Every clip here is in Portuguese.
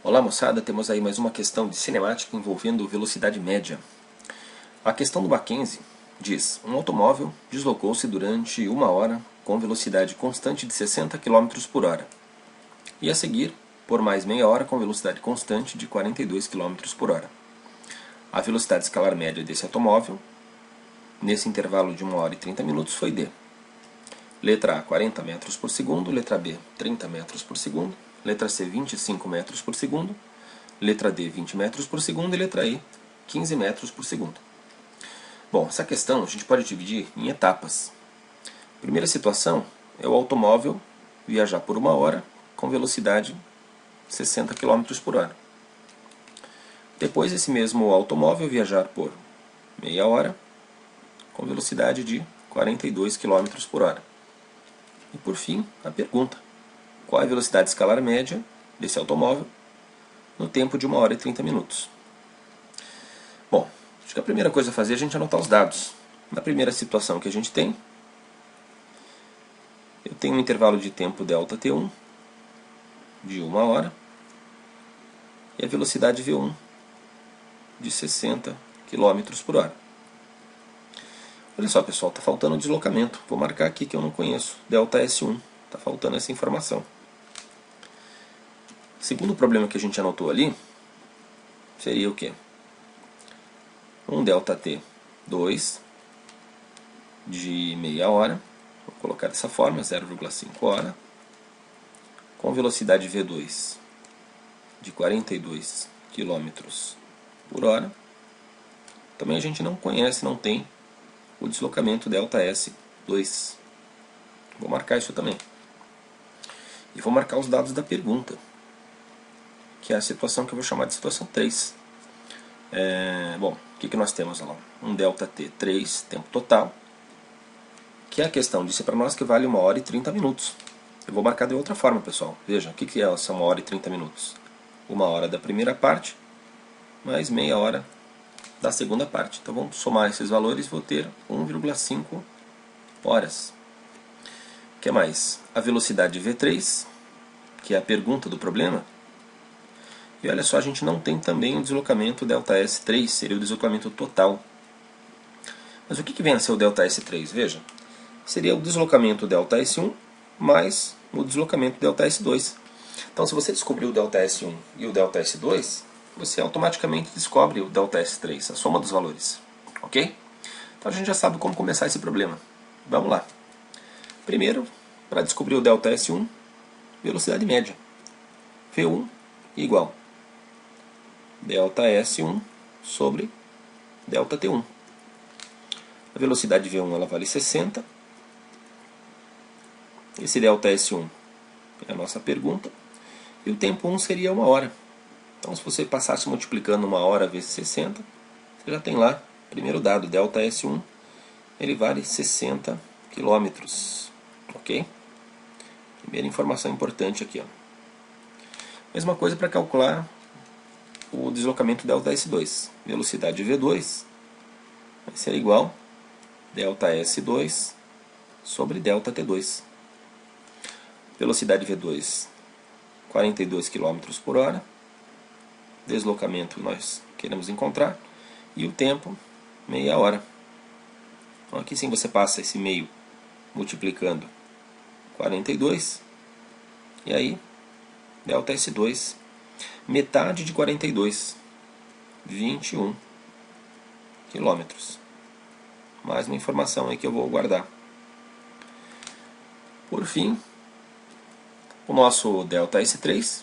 Olá moçada, temos aí mais uma questão de cinemática envolvendo velocidade média. A questão do Mackenzie diz: um automóvel deslocou-se durante 1 hora com velocidade constante de 60 km por hora e a seguir por mais meia hora com velocidade constante de 42 km por hora. A velocidade escalar média desse automóvel nesse intervalo de 1 hora e 30 minutos foi d. Letra A, 40 metros por segundo, letra B, 30 metros por segundo, letra C, 25 metros por segundo, letra D, 20 metros por segundo e letra E, 15 metros por segundo. Bom, essa questão a gente pode dividir em etapas. Primeira situação é o automóvel viajar por 1 hora com velocidade 60 km por hora. Depois esse mesmo automóvel viajar por meia hora com velocidade de 42 km por hora. E por fim, a pergunta: qual é a velocidade escalar média desse automóvel no tempo de 1 hora e 30 minutos? Bom, acho que a primeira coisa a fazer é a gente anotar os dados. Na primeira situação que a gente tem, eu tenho um intervalo de tempo ΔT1 de 1 hora e a velocidade V1 de 60 km por hora. Olha só pessoal, está faltando o deslocamento. Vou marcar aqui que eu não conheço. ΔS1. Está faltando essa informação. Segundo problema que a gente anotou ali, seria o quê? Um ΔT2 de meia hora, vou colocar dessa forma, 0,5 hora, com velocidade V2 de 42 km por hora. Também a gente não conhece, não tem o deslocamento ΔS2. Vou marcar isso também. E vou marcar os dados da pergunta, que é a situação que eu vou chamar de situação 3. Bom, o que nós temos lá? Um ΔT3, tempo total, que a questão disse para nós que vale 1 hora e 30 minutos. Eu vou marcar de outra forma, pessoal. Veja, o que é essa 1 hora e 30 minutos? 1 hora da primeira parte, mais meia hora da segunda parte. Então vamos somar esses valores, vou ter 1,5 horas. O que mais? A velocidade V3, que é a pergunta do problema. E olha só, a gente não tem também o deslocamento ΔS3, seria o deslocamento total. Mas o que vem a ser o ΔS3? Veja, seria o deslocamento ΔS1 mais o deslocamento ΔS2. Então se você descobrir o ΔS1 e o ΔS2, você automaticamente descobre o ΔS3, a soma dos valores. Ok? Então a gente já sabe como começar esse problema. Vamos lá. Primeiro, para descobrir o ΔS1, velocidade média. V1 igual ΔS1 sobre ΔT1. A velocidade V1 ela vale 60. Esse ΔS1 é a nossa pergunta. E o tempo 1 seria 1 hora. Então se você passasse multiplicando 1 hora vezes 60, você já tem lá o primeiro dado, ΔS1, ele vale 60 km. Ok? Primeira informação importante aqui. Ó. Mesma coisa para calcular o deslocamento ΔS2. Velocidade V2 vai ser igual ΔS2 sobre ΔT2. Velocidade V2, 42 km por hora. Deslocamento nós queremos encontrar. E o tempo, meia hora. Então aqui sim você passa esse meio multiplicando 42. E aí, ΔS2, metade de 42, 21 km. Mais uma informação aí que eu vou guardar. Por fim, o nosso ΔS3,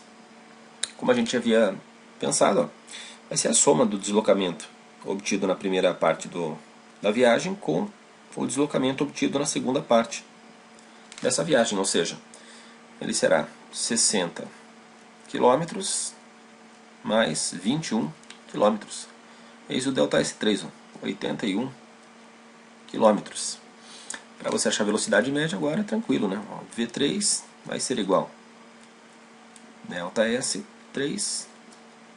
como a gente havia pensado, ó, vai ser a soma do deslocamento obtido na primeira parte da viagem com o deslocamento obtido na segunda parte dessa viagem, ou seja, ele será 60 km mais 21 km. Eis o ΔS3, 81 km. Para você achar a velocidade média agora é tranquilo, né? V3 vai ser igual ΔS3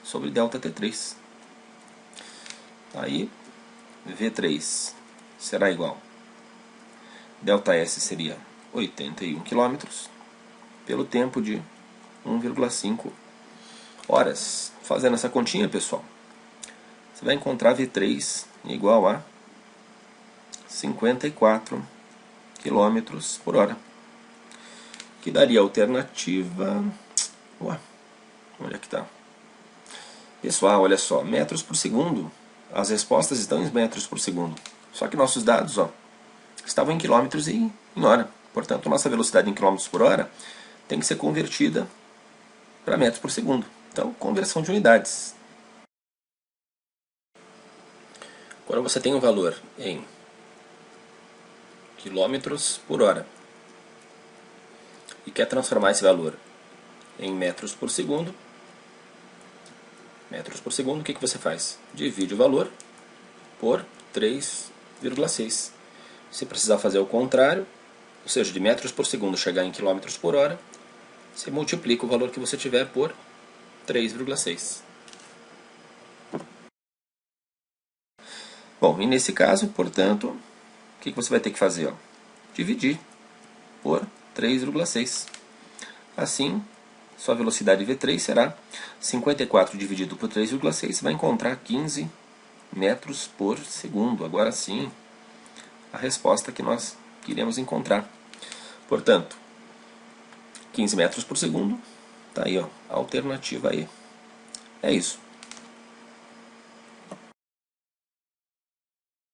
sobre ΔT3. Aí V3 será igual, ΔS seria 81 km pelo tempo de 1,5 horas. Fazendo essa continha, pessoal, você vai encontrar V3 igual a 54 km por hora. Que daria a alternativa... Ué, onde é que está? Pessoal, olha só, metros por segundo. As respostas estão em metros por segundo. Só que nossos dados estavam em quilômetros e em hora. Portanto, nossa velocidade em quilômetros por hora tem que ser convertida para metros por segundo. Então, conversão de unidades. Quando você tem um valor em quilômetros por hora e quer transformar esse valor em metros por segundo, o que você faz? Divide o valor por 3,6. Se precisar fazer o contrário, ou seja, de metros por segundo chegar em quilômetros por hora, você multiplica o valor que você tiver por 3,6. Bom, e nesse caso, portanto, o que você vai ter que fazer? Dividir por 3,6. Assim, sua velocidade V3 será 54 dividido por 3,6, você vai encontrar 15 metros por segundo. Agora sim, a resposta que nós queremos encontrar. Portanto, 15 metros por segundo, está aí, a alternativa E. É isso.